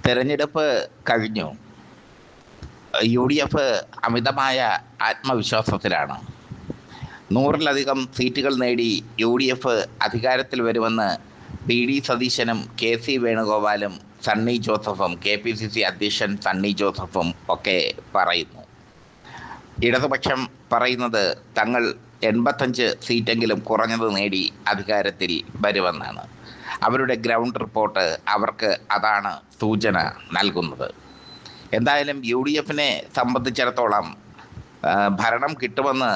തെരഞ്ഞെടുപ്പ് കഴിഞ്ഞു. UDF അമിതമായ ആത്മവിശ്വാസത്തിലാണ്. 100-ലധികം സീറ്റുകൾ നേടി UDF അധികാരത്തിൽ വരുമെന്ന് PD സതീശനും KC വേണുഗോപാലും സണ്ണി ജോസഫും KPCC അധ്യക്ഷൻ സണ്ണി ജോസഫും ഒക്കെ പറയുന്നു. ഇടതുപക്ഷം പറയുന്നത് തങ്ങൾ 85 സീറ്റെങ്കിലും കുറഞ്ഞത് നേടി അധികാരത്തിൽ വരുമെന്നാണ്. അവരുടെ ഗ്രൗണ്ട് റിപ്പോർട്ട് അവർക്ക് അതാണ് സൂചന നൽകുന്നത്. എന്തായാലും UDFനെ സംബന്ധിച്ചിടത്തോളം ഭരണം കിട്ടുമെന്ന്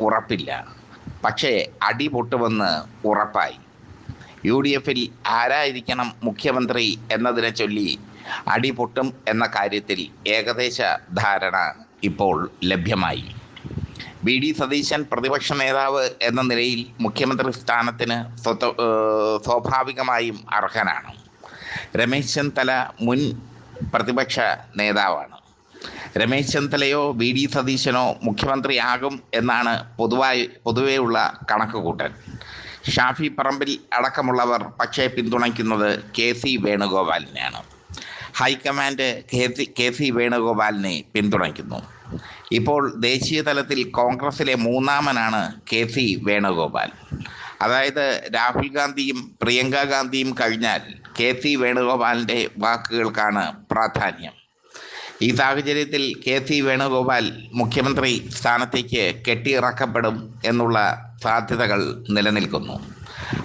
ഉറപ്പില്ല, പക്ഷേ അടി പൊട്ടുമെന്ന് ഉറപ്പായി. UDFൽ ആരായിരിക്കണം മുഖ്യമന്ത്രി എന്നതിനെ ചൊല്ലി അടി പൊട്ടും എന്ന കാര്യത്തിൽ ഏകദേശ ധാരണ ഇപ്പോൾ ലഭ്യമായി. VD സതീശൻ പ്രതിപക്ഷ നേതാവ് എന്ന നിലയിൽ മുഖ്യമന്ത്രി സ്ഥാനത്തിന് സ്വാഭാവികമായും അർഹനാണ്. രമേശ് ചെന്നിത്തല മുൻ പ്രതിപക്ഷ നേതാവാണ്. രമേശ് ചെന്നിത്തലയോ VD സതീശനോ മുഖ്യമന്ത്രിയാകും എന്നാണ് പൊതുവെയുള്ള കണക്കുകൂട്ടൽ. ഷാഫി പറമ്പിൽ അടക്കമുള്ളവർ പക്ഷേ പിന്തുണയ്ക്കുന്നത് KC വേണുഗോപാലിനെയാണ്. ഹൈക്കമാൻഡ് KC വേണുഗോപാലിനെ പിന്തുണയ്ക്കുന്നു. ഇപ്പോൾ ദേശീയ തലത്തിൽ കോൺഗ്രസിലെ മൂന്നാമനാണ് KC വേണുഗോപാൽ. അതായത് രാഹുൽ ഗാന്ധിയും പ്രിയങ്ക ഗാന്ധിയും കഴിഞ്ഞാൽ KC വേണുഗോപാലിൻ്റെ വാക്കുകൾക്കാണ് പ്രാധാന്യം. ഈ സാഹചര്യത്തിൽ KC വേണുഗോപാൽ മുഖ്യമന്ത്രി സ്ഥാനത്തേക്ക് കെട്ടിയിറക്കപ്പെടും എന്നുള്ള സാധ്യതകൾ നിലനിൽക്കുന്നു.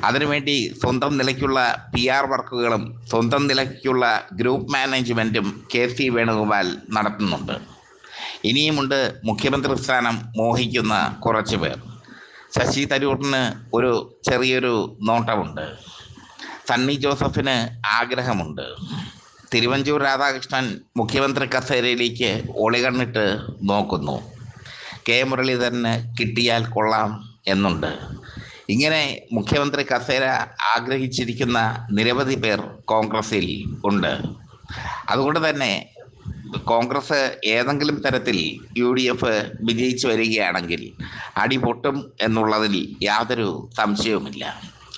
അതിനുവേണ്ടി സ്വന്തം നിലയ്ക്കുള്ള PR വർക്കുകളും സ്വന്തം നിലയ്ക്കുള്ള ഗ്രൂപ്പ് മാനേജ്മെൻറ്റും KC വേണുഗോപാൽ നടത്തുന്നുണ്ട്. ഇനിയുമുണ്ട് മുഖ്യമന്ത്രി സ്ഥാനം മോഹിക്കുന്ന കുറച്ച് പേർ. ശശി തരൂരിന് ഒരു ചെറിയൊരു നോട്ടമുണ്ട്. സണ്ണി ജോസഫിന് ആഗ്രഹമുണ്ട്. തിരുവഞ്ചൂർ രാധാകൃഷ്ണൻ മുഖ്യമന്ത്രി കസേരയിലേക്ക് ഒളികണ്ണിട്ട് നോക്കുന്നു. മുരളീധരന് കിട്ടിയാൽ കൊള്ളാം എന്നുണ്ട്. ഇങ്ങനെ മുഖ്യമന്ത്രി കസേര ആഗ്രഹിച്ചിരിക്കുന്ന നിരവധി പേർ കോൺഗ്രസിൽ ഉണ്ട്. അതുകൊണ്ട് തന്നെ കോൺഗ്രസ് ഏതെങ്കിലും തരത്തിൽ UDF വിജയിച്ചു വരികയാണെങ്കിൽ അടി പൊട്ടും എന്നുള്ളതിൽ യാതൊരു സംശയവുമില്ല.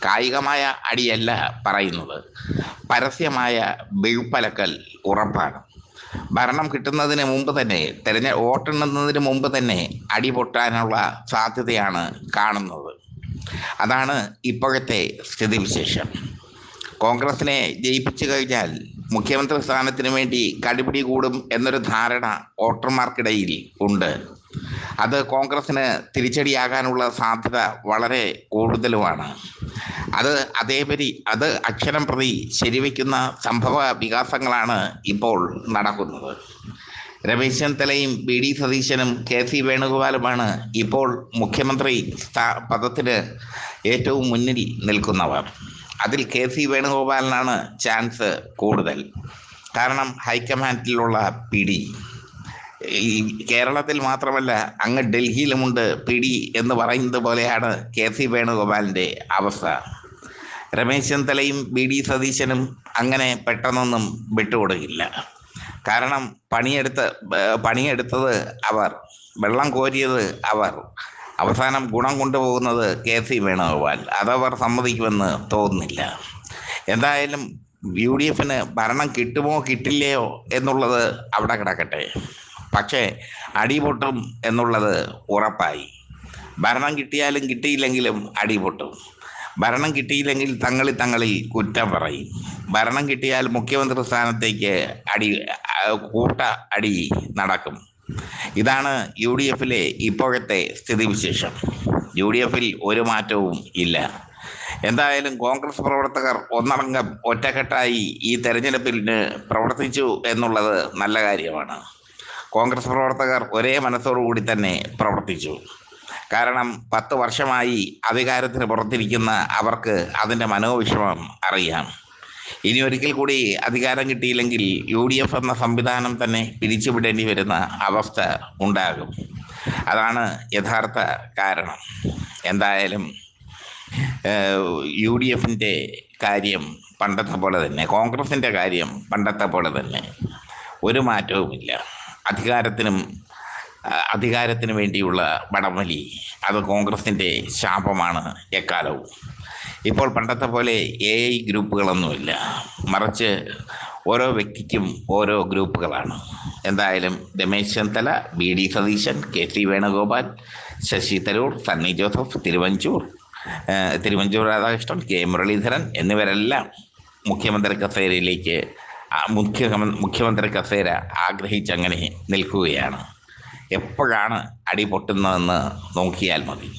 കായികമായ അടിയല്ല പറയുന്നത്, പരസ്യമായ വെഴുപ്പലക്കൽ ഉറപ്പാണ്. ഭരണം കിട്ടുന്നതിന് മുമ്പ് തന്നെ, വോട്ടെണ്ണുന്നതിന് മുമ്പ് തന്നെ അടി പൊട്ടാനുള്ള സാധ്യതയാണ് കാണുന്നത്. അതാണ് ഇപ്പോഴത്തെ സ്ഥിതിവിശേഷം. കോൺഗ്രസിനെ ജയിപ്പിച്ചു കഴിഞ്ഞാൽ മുഖ്യമന്ത്രി സ്ഥാനത്തിന് വേണ്ടി കടിപിടി കൂടും എന്നൊരു ധാരണ വോട്ടർമാർക്കിടയിൽ ഉണ്ട്. അത് കോൺഗ്രസിന് തിരിച്ചടിയാകാനുള്ള സാധ്യത വളരെ കൂടുതലുമാണ്. അത് അക്ഷരം പ്രതി ശരിവയ്ക്കുന്ന സംഭവ വികാസങ്ങളാണ് ഇപ്പോൾ നടക്കുന്നത്. രമേശ് ചെന്നിത്തലയും VD സതീശനും KC വേണുഗോപാലുമാണ് ഇപ്പോൾ മുഖ്യമന്ത്രി പദത്തിന് ഏറ്റവും മുന്നിൽ നിൽക്കുന്നവർ. അതിൽ KC വേണുഗോപാലിനാണ് ചാൻസ് കൂടുതൽ. കാരണം ഹൈക്കമാൻഡിലുള്ള പിടി. ഈ കേരളത്തിൽ മാത്രമല്ല, അങ്ങ് ഡൽഹിയിലുമുണ്ട് പിടി എന്ന് പറയുന്നത് പോലെയാണ് KC വേണുഗോപാലിൻ്റെ അവസ്ഥ. രമേശ് ചെന്നിത്തലയും VD സതീശനും അങ്ങനെ പെട്ടെന്നൊന്നും വിട്ടുകൊടുക്കില്ല. കാരണം പണിയെടുത്തത് അവർ, വെള്ളം കോരിയത് അവർ, അവസാനം ഗുണം കൊണ്ടുപോകുന്നത് KC വേണുഗോപാൽ. അതവർ സമ്മതിക്കുമെന്ന് തോന്നുന്നില്ല. എന്തായാലും UDFന് ഭരണം കിട്ടുമോ കിട്ടില്ലയോ എന്നുള്ളത് അവിടെ കിടക്കട്ടെ, പക്ഷേ അടിപൊട്ടും എന്നുള്ളത് ഉറപ്പായി. ഭരണം കിട്ടിയാലും കിട്ടിയില്ലെങ്കിലും അടിപൊട്ടും. ഭരണം കിട്ടിയില്ലെങ്കിൽ തങ്ങളിൽ കുറ്റം പറയും. ഭരണം കിട്ടിയാൽ മുഖ്യമന്ത്രി സ്ഥാനത്തേക്ക് കൂട്ട അടി നടക്കും. ഇതാണ് UDFിലെ ഇപ്പോഴത്തെ സ്ഥിതിവിശേഷം. UDFിൽ ഒരു മാറ്റവും ഇല്ല. എന്തായാലും കോൺഗ്രസ് പ്രവർത്തകർ ഒന്നടങ്കം ഒറ്റക്കെട്ടായി ഈ തെരഞ്ഞെടുപ്പിന് പ്രവർത്തിച്ചു എന്നുള്ളത് നല്ല കാര്യമാണ്. കോൺഗ്രസ് പ്രവർത്തകർ ഒരേ മനസ്സോടുകൂടി തന്നെ പ്രവർത്തിച്ചു. കാരണം 10 വർഷമായി അധികാരത്തിന് പുറത്തിരിക്കുന്ന അവർക്ക് അതിൻ്റെ മനോവിഷമം അറിയാം. ഇനി ഒരിക്കൽ കൂടി അധികാരം കിട്ടിയില്ലെങ്കിൽ UDF എന്ന സംവിധാനം തന്നെ പിരിച്ചുവിടേണ്ടി വരുന്ന അവസ്ഥ ഉണ്ടാകും. അതാണ് യഥാർത്ഥ കാരണം. എന്തായാലും UDFിൻ്റെ കാര്യം പണ്ടത്തെ പോലെ തന്നെ, കോൺഗ്രസിൻ്റെ കാര്യം പണ്ടത്തെ പോലെ തന്നെ, ഒരു മാറ്റവുമില്ല. അധികാരത്തിന് വേണ്ടിയുള്ള വടംവലി അത് കോൺഗ്രസിൻ്റെ ശാപമാണ് എക്കാലവും. ഇപ്പോൾ പണ്ടത്തെ പോലെ AI ഗ്രൂപ്പുകളൊന്നുമില്ല. മറിച്ച് ഓരോ വ്യക്തിക്കും ഓരോ ഗ്രൂപ്പുകളാണ്. എന്തായാലും Ramesh Chennithala, BD Satheesan, KC Venugopal, Shashi Tharoor, Sunny Joseph, Thiruvanchoor Radhakrishnan, K Muraleedharan എന്നിവരെല്ലാം മുഖ്യമന്ത്രി കസേരയിലേക്ക് മുഖ്യമന്ത്രി കസേര ആഗ്രഹിച്ചങ്ങനെ നിൽക്കുകയാണ്. എപ്പോഴാണ് അടി പൊട്ടുന്നതെന്ന് നോക്കിയാൽ മതി.